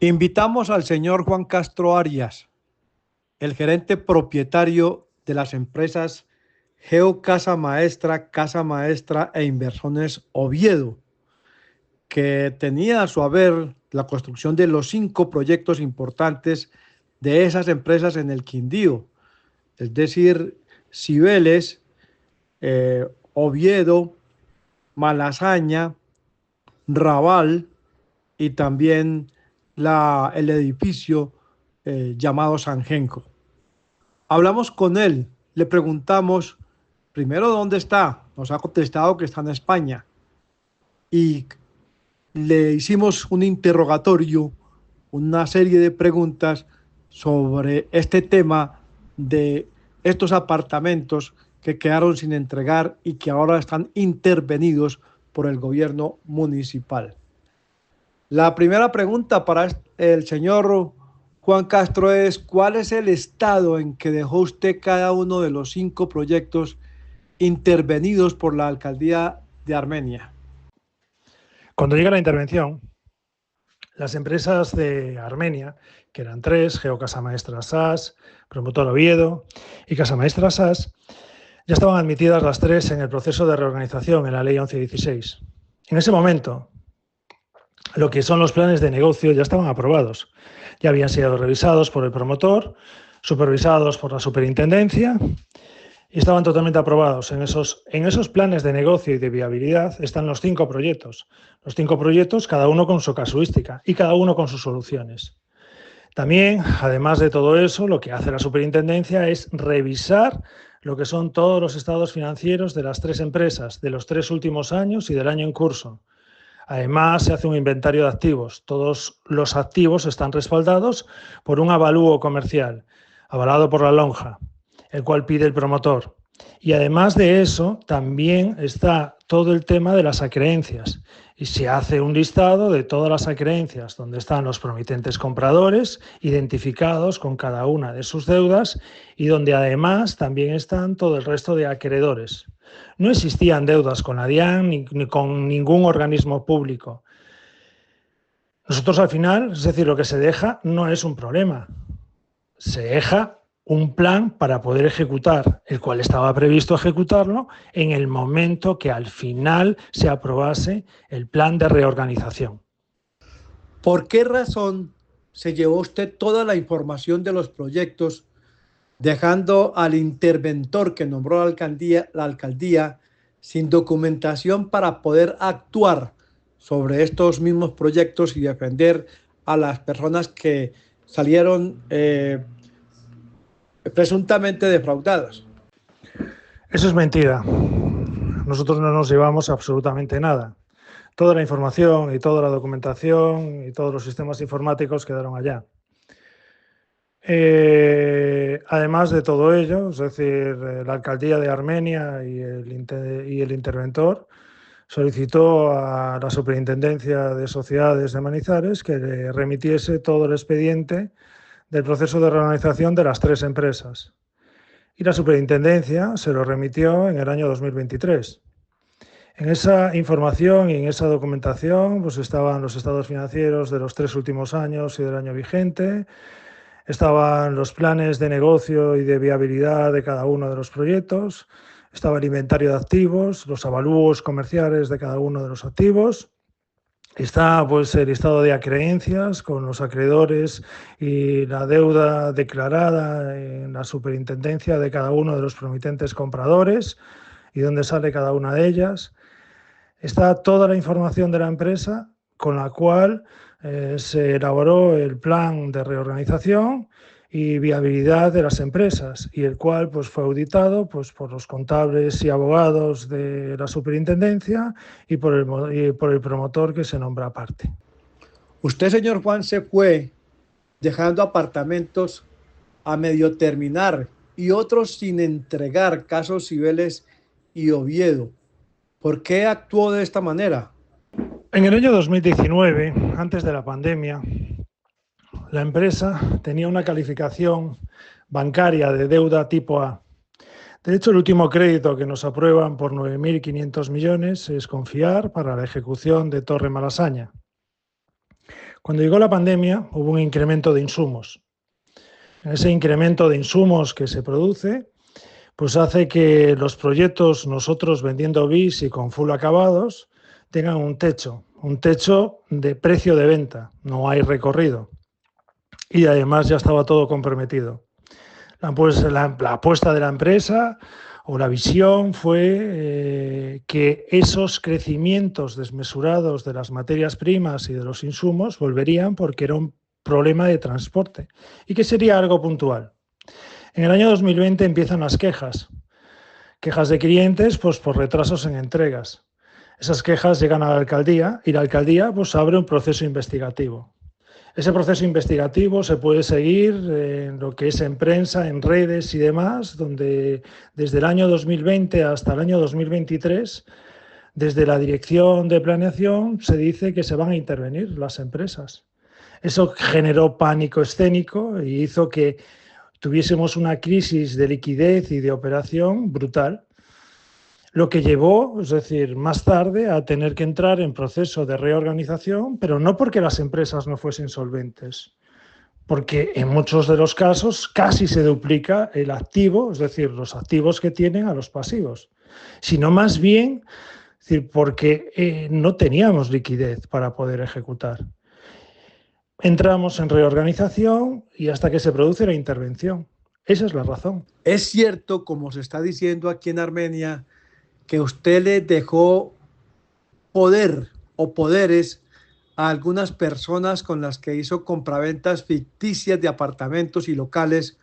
Invitamos al señor Juan Castro Arias, el gerente propietario de las empresas Geo Casa Maestra e Inversiones Oviedo, que tenía a su haber la construcción de los 5 proyectos importantes de esas empresas en el Quindío, es decir, Cibeles, Oviedo, Malasaña, Raval y también el edificio llamado Sangenco. Hablamos con él, le preguntamos primero dónde está, nos ha contestado que está en España y le hicimos un interrogatorio, una serie de preguntas sobre este tema de estos apartamentos que quedaron sin entregar y que ahora están intervenidos por el gobierno municipal. La primera pregunta para el señor Juan Castro es: ¿cuál es el estado en que dejó usted cada uno de los 5 proyectos intervenidos por la alcaldía de Armenia? Cuando llega la intervención, las empresas de Armenia, que eran 3, Geo Casa Maestra SAS, Promotor Oviedo y Casa Maestra SAS, ya estaban admitidas las 3 en el proceso de reorganización en la Ley 1116. En ese momento, lo que son los planes de negocio ya estaban aprobados. Ya habían sido revisados por el promotor, supervisados por la superintendencia y estaban totalmente aprobados. En esos planes de negocio y de viabilidad están los 5 proyectos. Los 5 proyectos, cada uno con su casuística y cada uno con sus soluciones. También, además de todo eso, lo que hace la superintendencia es revisar lo que son todos los estados financieros de las 3 empresas, de los 3 últimos años y del año en curso. Además, se hace un inventario de activos. Todos los activos están respaldados por un avalúo comercial, avalado por la lonja, el cual pide el promotor. Y además de eso, también está todo el tema de las acreencias. Y se hace un listado de todas las acreencias, donde están los promitentes compradores, identificados con cada una de sus deudas, y donde además también están todo el resto de acreedores. No existían deudas con la DIAN ni con ningún organismo público. Nosotros al final, es decir, lo que se deja no es un problema. Se deja un plan para poder ejecutar, el cual estaba previsto ejecutarlo en el momento que al final se aprobase el plan de reorganización. ¿Por qué razón se llevó usted toda la información de los proyectos, dejando al interventor que nombró la alcaldía sin documentación para poder actuar sobre estos mismos proyectos y defender a las personas que salieron presuntamente defraudadas? Eso es mentira. Nosotros no nos llevamos absolutamente nada. Toda la información y toda la documentación y todos los sistemas informáticos quedaron allá. Además de todo ello, es decir, la alcaldía de Armenia y el interventor solicitó a la Superintendencia de Sociedades de Manizales que le remitiese todo el expediente del proceso de reorganización de las 3 empresas. Y la Superintendencia se lo remitió en el año 2023. En esa información y en esa documentación pues estaban los estados financieros de los 3 últimos años y del año vigente, estaban los planes de negocio y de viabilidad de cada uno de los proyectos, estaba el inventario de activos, los avalúos comerciales de cada uno de los activos, está pues el listado de acreencias con los acreedores y la deuda declarada en la superintendencia de cada uno de los promitentes compradores y dónde sale cada una de ellas. Está toda la información de la empresa con la cual se elaboró el plan de reorganización y viabilidad de las empresas, y el cual pues fue auditado pues por los contables y abogados de la superintendencia y por el promotor que se nombra aparte. Usted, señor Juan, se fue dejando apartamentos a medio terminar y otros sin entregar, casos Cibeles y Oviedo. ¿Por qué actuó de esta manera? En el año 2019, antes de la pandemia, la empresa tenía una calificación bancaria de deuda tipo A. De hecho, el último crédito que nos aprueban por 9.500 millones es Confiar para la ejecución de Torre Malasaña. Cuando llegó la pandemia hubo un incremento de insumos. Ese incremento de insumos que se produce pues hace que los proyectos, nosotros vendiendo BIS y con full acabados, tengan un techo de precio de venta, no hay recorrido. Y además ya estaba todo comprometido. La apuesta de la empresa o la visión fue que esos crecimientos desmesurados de las materias primas y de los insumos volverían porque era un problema de transporte y que sería algo puntual. En el año 2020 empiezan las quejas de clientes pues, por retrasos en entregas. Esas quejas llegan a la alcaldía y la alcaldía pues, abre un proceso investigativo. Ese proceso investigativo se puede seguir en lo que es en prensa, en redes y demás, donde desde el año 2020 hasta el año 2023, desde la Dirección de Planeación se dice que se van a intervenir las empresas. Eso generó pánico escénico y hizo que tuviésemos una crisis de liquidez y de operación brutal, lo que llevó, es decir, más tarde a tener que entrar en proceso de reorganización, pero no porque las empresas no fuesen solventes, porque en muchos de los casos casi se duplica el activo, es decir, los activos que tienen a los pasivos, sino más bien es decir, porque no teníamos liquidez para poder ejecutar. Entramos en reorganización y hasta que se produce la intervención. Esa es la razón. Es cierto, como se está diciendo aquí en Armenia, que usted le dejó poder o poderes a algunas personas con las que hizo compraventas ficticias de apartamentos y locales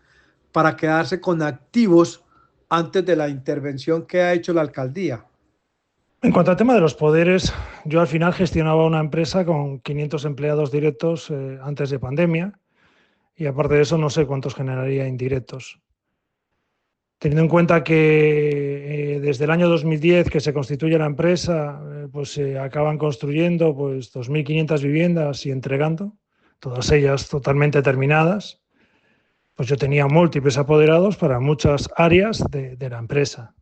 para quedarse con activos antes de la intervención que ha hecho la alcaldía. En cuanto al tema de los poderes, yo al final gestionaba una empresa con 500 empleados directos antes de pandemia y aparte de eso no sé cuántos generaría indirectos. Teniendo en cuenta que desde el año 2010 que se constituye la empresa, pues se acaban construyendo pues 2.500 viviendas y entregando, todas ellas totalmente terminadas, pues yo tenía múltiples apoderados para muchas áreas de la empresa.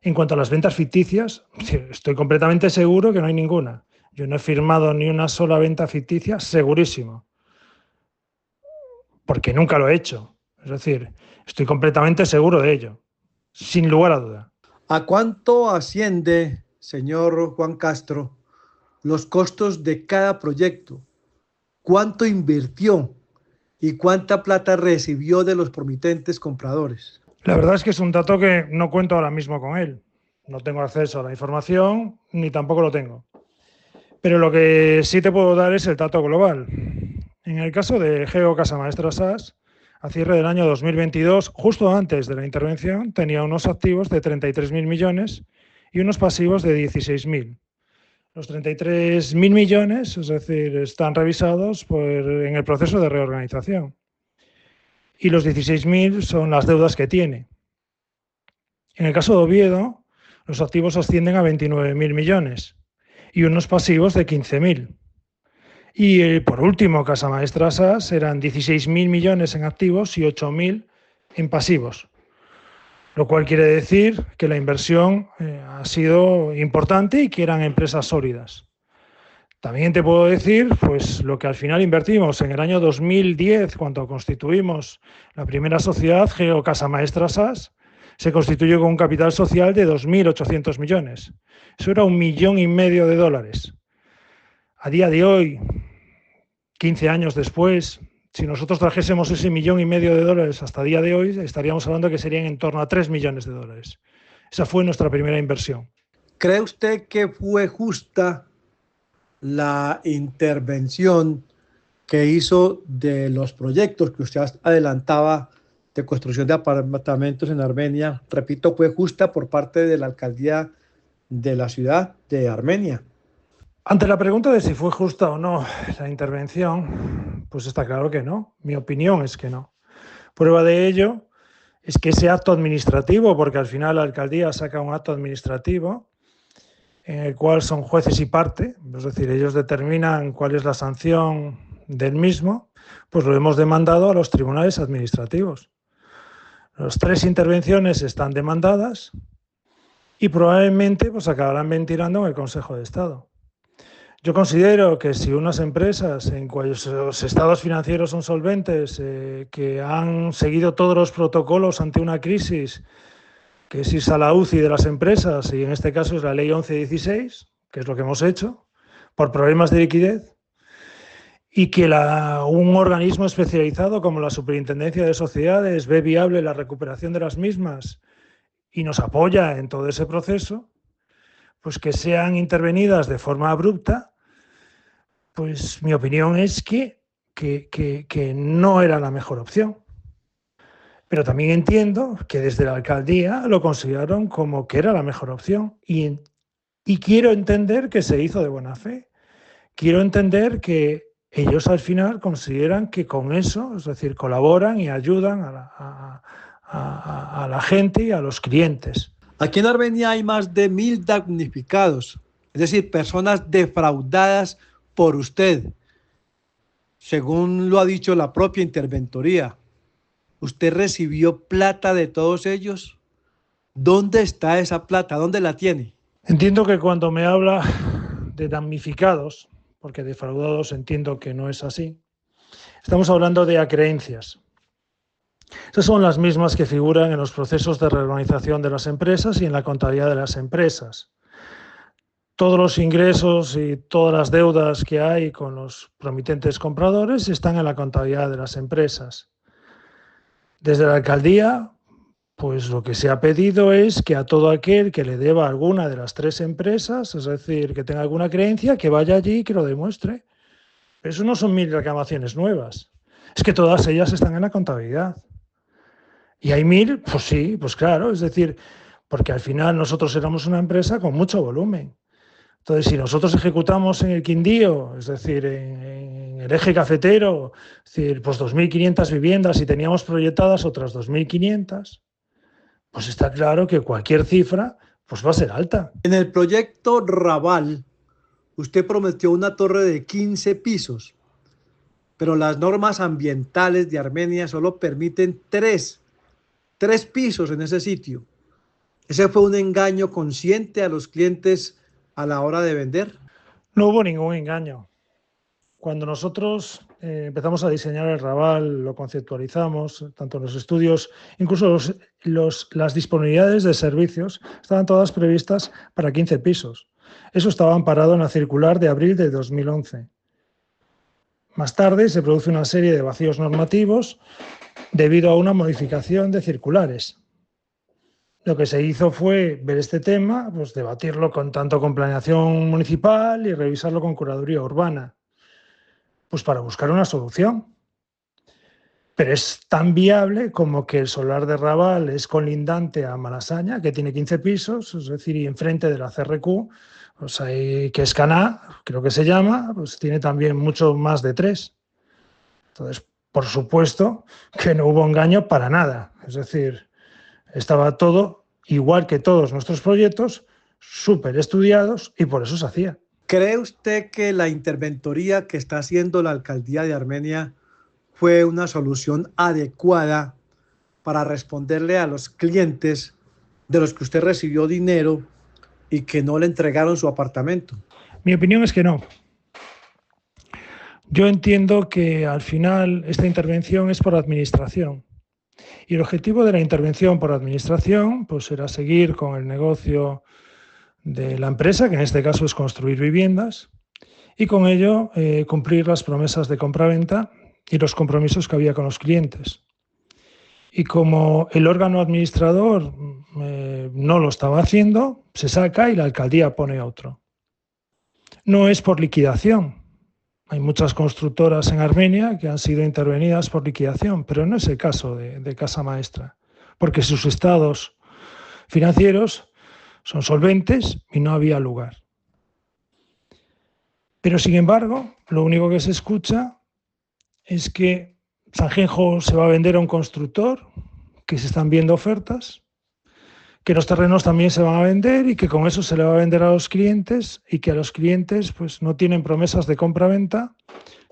En cuanto a las ventas ficticias, estoy completamente seguro que no hay ninguna. Yo no he firmado ni una sola venta ficticia, segurísimo, porque nunca lo he hecho. Es decir, estoy completamente seguro de ello, sin lugar a duda. ¿A cuánto asciende, señor Juan Castro, los costos de cada proyecto? ¿Cuánto invirtió y cuánta plata recibió de los promitentes compradores? La verdad es que es un dato que no cuento ahora mismo con él. No tengo acceso a la información ni tampoco lo tengo. Pero lo que sí te puedo dar es el dato global. En el caso de Geo Casamaestras SAS, a cierre del año 2022, justo antes de la intervención, tenía unos activos de 33.000 millones y unos pasivos de 16.000. Los 33.000 millones, es decir, están revisados en el proceso de reorganización. Y los 16.000 son las deudas que tiene. En el caso de Oviedo, los activos ascienden a 29.000 millones y unos pasivos de 15.000. Y por último, Casamaestras SAS eran 16.000 millones en activos y 8.000 en pasivos. Lo cual quiere decir que la inversión ha sido importante y que eran empresas sólidas. También te puedo decir pues, lo que al final invertimos en el año 2010, cuando constituimos la primera sociedad, Geo Casamaestras SAS, se constituyó con un capital social de 2.800 millones. Eso era $1,5 millones. A día de hoy, 15 años después, si nosotros trajésemos ese $1,5 millones hasta el día de hoy, estaríamos hablando que serían en torno a $3 millones. Esa fue nuestra primera inversión. ¿Cree usted que fue justa la intervención que hizo de los proyectos que usted adelantaba de construcción de apartamentos en Armenia? Repito, fue justa por parte de la alcaldía de la ciudad de Armenia. Ante la pregunta de si fue justa o no la intervención, pues está claro que no. Mi opinión es que no. Prueba de ello es que ese acto administrativo, porque al final la alcaldía saca un acto administrativo en el cual son jueces y parte, es decir, ellos determinan cuál es la sanción del mismo, pues lo hemos demandado a los tribunales administrativos. Las 3 intervenciones están demandadas y probablemente pues acabarán ventilando en el Consejo de Estado. Yo considero que si unas empresas en cuyos estados financieros son solventes, que han seguido todos los protocolos ante una crisis, que es irse a la UCI de las empresas, y en este caso es la ley 1116, que es lo que hemos hecho, por problemas de liquidez, y que un organismo especializado como la Superintendencia de Sociedades ve viable la recuperación de las mismas y nos apoya en todo ese proceso, pues que sean intervenidas de forma abrupta, pues mi opinión es que no era la mejor opción. Pero también entiendo que desde la alcaldía lo consideraron como que era la mejor opción y quiero entender que se hizo de buena fe. Quiero entender que ellos al final consideran que con eso, es decir, colaboran y ayudan a la gente y a los clientes. Aquí en Armenia hay más de 1.000 damnificados, es decir, personas defraudadas por usted, según lo ha dicho la propia interventoría. ¿Usted recibió plata de todos ellos? ¿Dónde está esa plata? ¿Dónde la tiene? Entiendo que cuando me habla de damnificados, porque defraudados entiendo que no es así, estamos hablando de acreencias. Esas son las mismas que figuran en los procesos de reorganización de las empresas y en la contabilidad de las empresas. Todos los ingresos y todas las deudas que hay con los promitentes compradores están en la contabilidad de las empresas. Desde la alcaldía, pues lo que se ha pedido es que a todo aquel que le deba alguna de las 3 empresas, es decir, que tenga alguna creencia, que vaya allí y que lo demuestre. Pero eso no son 1.000 reclamaciones nuevas. Es que todas ellas están en la contabilidad. Y hay 1.000, pues sí, pues claro, es decir, porque al final nosotros éramos una empresa con mucho volumen. Entonces, si nosotros ejecutamos en el Quindío, es decir, en el eje cafetero, es decir, pues 2.500 viviendas y teníamos proyectadas otras 2.500, pues está claro que cualquier cifra pues va a ser alta. En el proyecto Raval, usted prometió una torre de 15 pisos, pero las normas ambientales de Armenia solo permiten 3 pisos en ese sitio. ¿Ese fue un engaño consciente a los clientes a la hora de vender? No hubo ningún engaño. Cuando nosotros empezamos a diseñar el Raval, lo conceptualizamos, tanto en los estudios, incluso las disponibilidades de servicios estaban todas previstas para 15 pisos. Eso estaba amparado en la circular de abril de 2011. Más tarde se produce una serie de vacíos normativos debido a una modificación de circulares. Lo que se hizo fue ver este tema, pues debatirlo tanto con planeación municipal y revisarlo con curaduría urbana, pues para buscar una solución. Pero es tan viable como que el solar de Raval es colindante a Malasaña, que tiene 15 pisos, es decir, y enfrente de la CRQ, pues hay, que es Caná, creo que se llama, pues tiene también mucho más de 3. Entonces, por supuesto que no hubo engaño para nada. Es decir, estaba todo, igual que todos nuestros proyectos, súper estudiados y por eso se hacía. ¿Cree usted que la interventoría que está haciendo la alcaldía de Armenia fue una solución adecuada para responderle a los clientes de los que usted recibió dinero y que no le entregaron su apartamento? Mi opinión es que no. Yo entiendo que al final esta intervención es por administración. Y el objetivo de la intervención por administración pues era seguir con el negocio de la empresa, que en este caso es construir viviendas, y con ello cumplir las promesas de compraventa y los compromisos que había con los clientes. Y como el órgano administrador no lo estaba haciendo, se saca y la alcaldía pone otro. No es por liquidación. Hay muchas constructoras en Armenia que han sido intervenidas por liquidación, pero no es el caso de Casa Maestra, porque sus estados financieros son solventes y no había lugar. Pero, sin embargo, lo único que se escucha es que Sanjenjo se va a vender a un constructor, que se están viendo ofertas, que los terrenos también se van a vender y que con eso se le va a vender a los clientes y que a los clientes pues, no tienen promesas de compra-venta,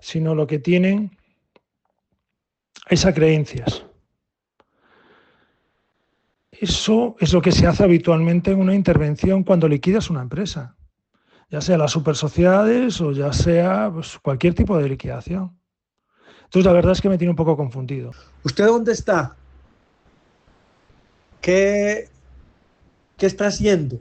sino lo que tienen es acreencias. Eso es lo que se hace habitualmente en una intervención cuando liquidas una empresa. ya sea las supersociedades o ya sea pues, cualquier tipo de liquidación. Entonces, la verdad es que me tiene un poco confundido. ¿Usted dónde está? ¿Qué, qué está haciendo?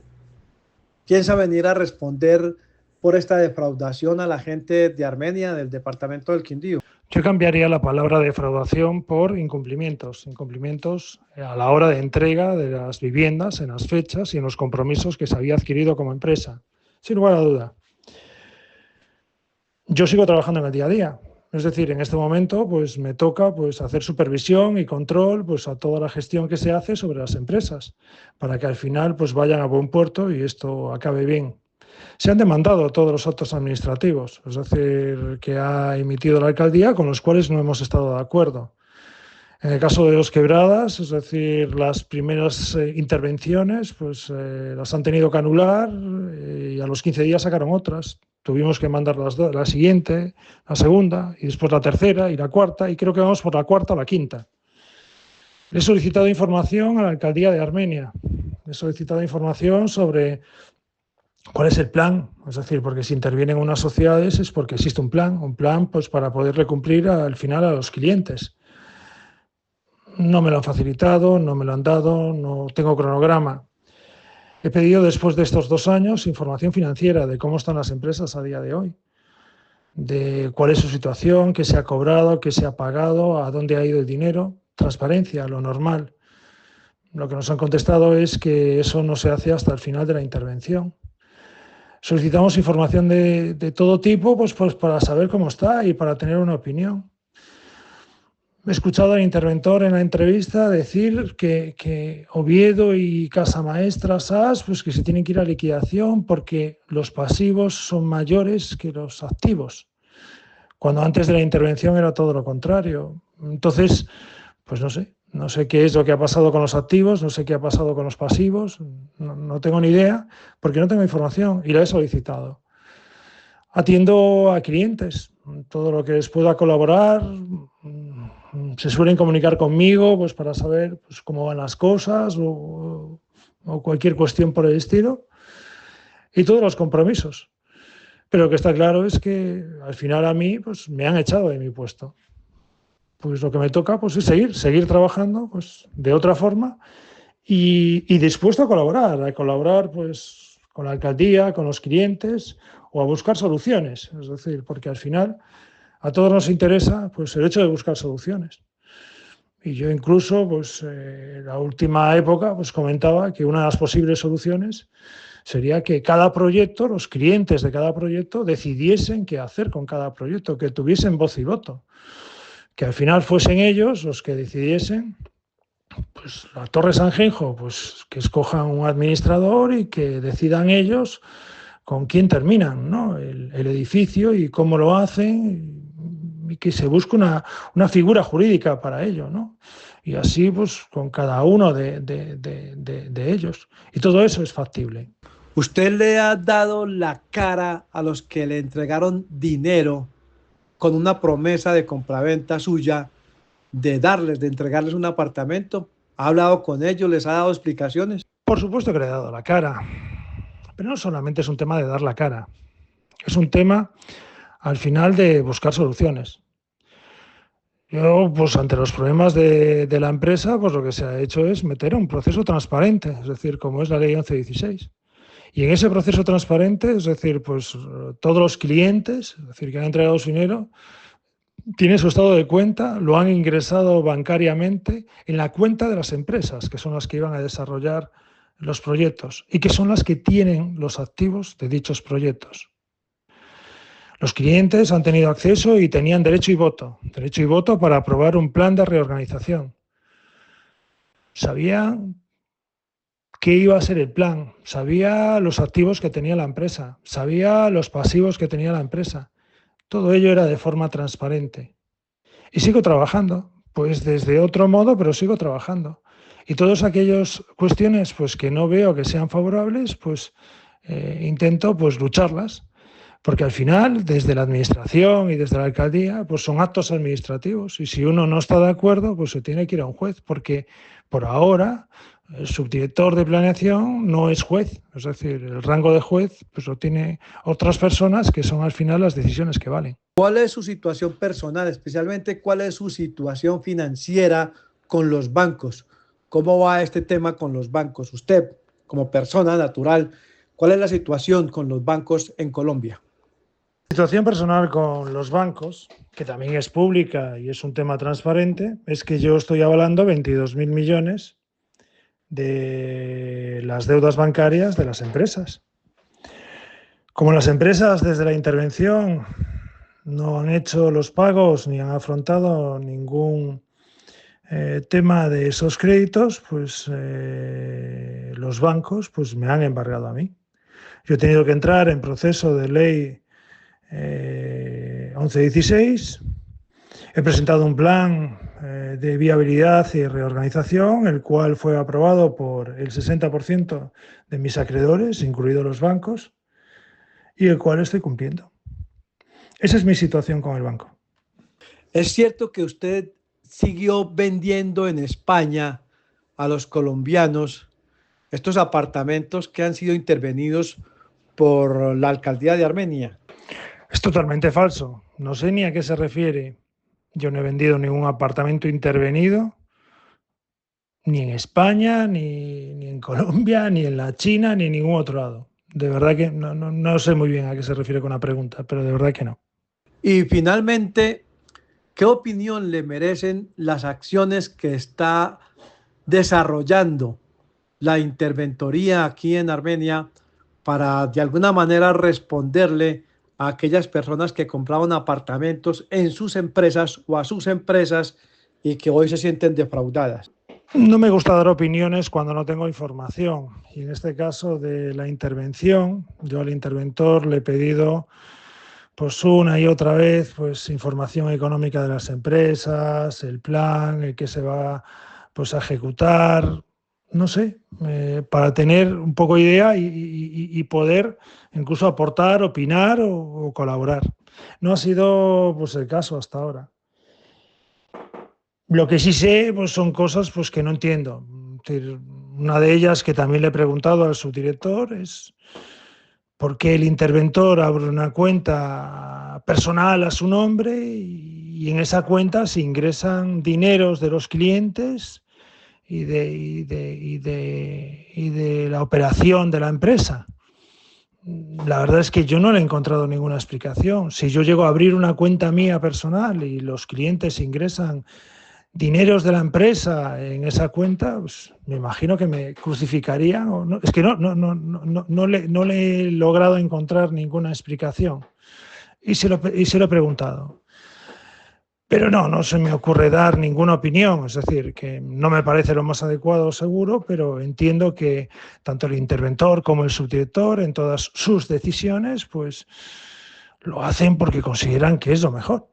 ¿Piensa venir a responder por esta defraudación a la gente de Armenia, del departamento del Quindío? Yo cambiaría la palabra defraudación por incumplimientos. Incumplimientos a la hora de entrega de las viviendas en las fechas y en los compromisos que se había adquirido como empresa. Sin lugar a duda. Yo sigo trabajando en el día a día. Es decir, en este momento pues, me toca pues, hacer supervisión y control pues, a toda la gestión que se hace sobre las empresas para que al final pues, vayan a buen puerto y esto acabe bien. Se han demandado todos los actos administrativos, es decir, que ha emitido la alcaldía, con los cuales no hemos estado de acuerdo. En el caso de Los Quebradas, es decir, las primeras intervenciones, pues las han tenido que anular y a los 15 días sacaron otras. Tuvimos que mandar la siguiente, la segunda, y después la tercera y la cuarta, y creo que vamos por la cuarta o la quinta. He solicitado información a la alcaldía de Armenia. He solicitado información sobre ¿cuál es el plan? Es decir, porque si intervienen unas sociedades es porque existe un plan pues para poderle cumplir al final a los clientes. No me lo han facilitado, no me lo han dado, no tengo cronograma. He pedido después de estos 2 años información financiera de cómo están las empresas a día de hoy, de cuál es su situación, qué se ha cobrado, qué se ha pagado, a dónde ha ido el dinero, transparencia, lo normal. Lo que nos han contestado es que eso no se hace hasta el final de la intervención. Solicitamos información de todo tipo pues para saber cómo está y para tener una opinión. He escuchado al interventor en la entrevista decir que Oviedo y Casa Maestra SAS pues que se tienen que ir a liquidación porque los pasivos son mayores que los activos, cuando antes de la intervención era todo lo contrario. Entonces, pues no sé qué es lo que ha pasado con los activos, no sé qué ha pasado con los pasivos, no tengo ni idea porque no tengo información y la he solicitado. Atiendo a clientes, todo lo que les pueda colaborar, se suelen comunicar conmigo pues, para saber pues, cómo van las cosas o cualquier cuestión por el estilo y todos los compromisos. Pero lo que está claro es que al final a mí pues, me han echado de mi puesto. Pues lo que me toca pues, es seguir trabajando pues, de otra forma y dispuesto a colaborar pues, con la alcaldía, con los clientes o a buscar soluciones. Es decir, porque al final a todos nos interesa pues, el hecho de buscar soluciones. Y yo incluso, pues, en la última época, pues comentaba que una de las posibles soluciones sería que cada proyecto, los clientes de cada proyecto, decidiesen qué hacer con cada proyecto, que tuviesen voz y voto. Que al final fuesen ellos los que decidiesen, pues la Torre Sanjenjo, pues que escojan un administrador y que decidan ellos con quién terminan, ¿no? el edificio y cómo lo hacen y que se busque una figura jurídica para ello, ¿no? Y así pues con cada uno de ellos. Y todo eso es factible. ¿Usted le ha dado la cara a los que le entregaron dinero con una promesa de compraventa suya, de entregarles un apartamento? ¿Ha hablado con ellos? ¿Les ha dado explicaciones? Por supuesto que le he dado la cara. Pero no solamente es un tema de dar la cara, es un tema al final de buscar soluciones. Yo, pues ante los problemas de la empresa, pues lo que se ha hecho es meter un proceso transparente, es decir, como es la ley 1116. Y en ese proceso transparente, es decir, pues todos los clientes, es decir, que han entregado su dinero, tienen su estado de cuenta, lo han ingresado bancariamente en la cuenta de las empresas, que son las que iban a desarrollar los proyectos y que son las que tienen los activos de dichos proyectos. Los clientes han tenido acceso y tenían derecho y voto para aprobar un plan de reorganización. Sabían qué iba a ser el plan, sabía los activos que tenía la empresa, sabía los pasivos que tenía la empresa. Todo ello era de forma transparente. Y sigo trabajando, pues desde otro modo, pero sigo trabajando. Y todas aquellas cuestiones pues, que no veo que sean favorables, pues intento pues, lucharlas. Porque al final, desde la administración y desde la alcaldía, pues son actos administrativos. Y si uno no está de acuerdo, pues se tiene que ir a un juez. Porque por ahora El subdirector de planeación no es juez, es decir, el rango de juez pues lo tiene otras personas que son al final las decisiones que valen. ¿Cuál es su situación personal, especialmente cuál es su situación financiera con los bancos? ¿Cómo va este tema con los bancos? Usted, como persona natural, ¿cuál es la situación con los bancos en Colombia? La situación personal con los bancos, que también es pública y es un tema transparente, es que yo estoy avalando 22.000 millones de las deudas bancarias de las empresas. Como las empresas desde la intervención no han hecho los pagos ni han afrontado ningún tema de esos créditos, pues los bancos pues, me han embargado a mí. Yo he tenido que entrar en proceso de ley 1116. He presentado un plan de viabilidad y reorganización, el cual fue aprobado por el 60% de mis acreedores, incluidos los bancos, y el cual estoy cumpliendo. Esa es mi situación con el banco. ¿Es cierto que usted siguió vendiendo en España a los colombianos estos apartamentos que han sido intervenidos por la alcaldía de Armenia? Es totalmente falso. No sé ni a qué se refiere. Yo no he vendido ningún apartamento intervenido, ni en España, ni en Colombia, ni en la China, ni en ningún otro lado. De verdad que no sé muy bien a qué se refiere con la pregunta, pero de verdad que no. Y finalmente, ¿qué opinión le merecen las acciones que está desarrollando la interventoría aquí en Armenia para de alguna manera responderle a aquellas personas que compraban apartamentos en sus empresas o a sus empresas y que hoy se sienten defraudadas? No me gusta dar opiniones cuando no tengo información. Y en este caso de la intervención, yo al interventor le he pedido pues una y otra vez pues información económica de las empresas, el plan, el que se va pues a ejecutar, no sé, para tener un poco de idea y poder incluso aportar, opinar o colaborar. No ha sido pues el caso hasta ahora. Lo que sí sé pues, son cosas pues, que no entiendo. Es decir, una de ellas que también le he preguntado al subdirector es por qué el interventor abre una cuenta personal a su nombre y en esa cuenta se ingresan dineros de los clientes y de la operación de la empresa. La verdad es que yo no le he encontrado ninguna explicación. Si yo llego a abrir una cuenta mía personal y los clientes ingresan dineros de la empresa en esa cuenta, pues me imagino que me crucificarían. O no, es que no le he logrado encontrar ninguna explicación. Y se lo he preguntado. Pero no se me ocurre dar ninguna opinión. Es decir, que no me parece lo más adecuado seguro, pero entiendo que tanto el interventor como el subdirector en todas sus decisiones, pues lo hacen porque consideran que es lo mejor.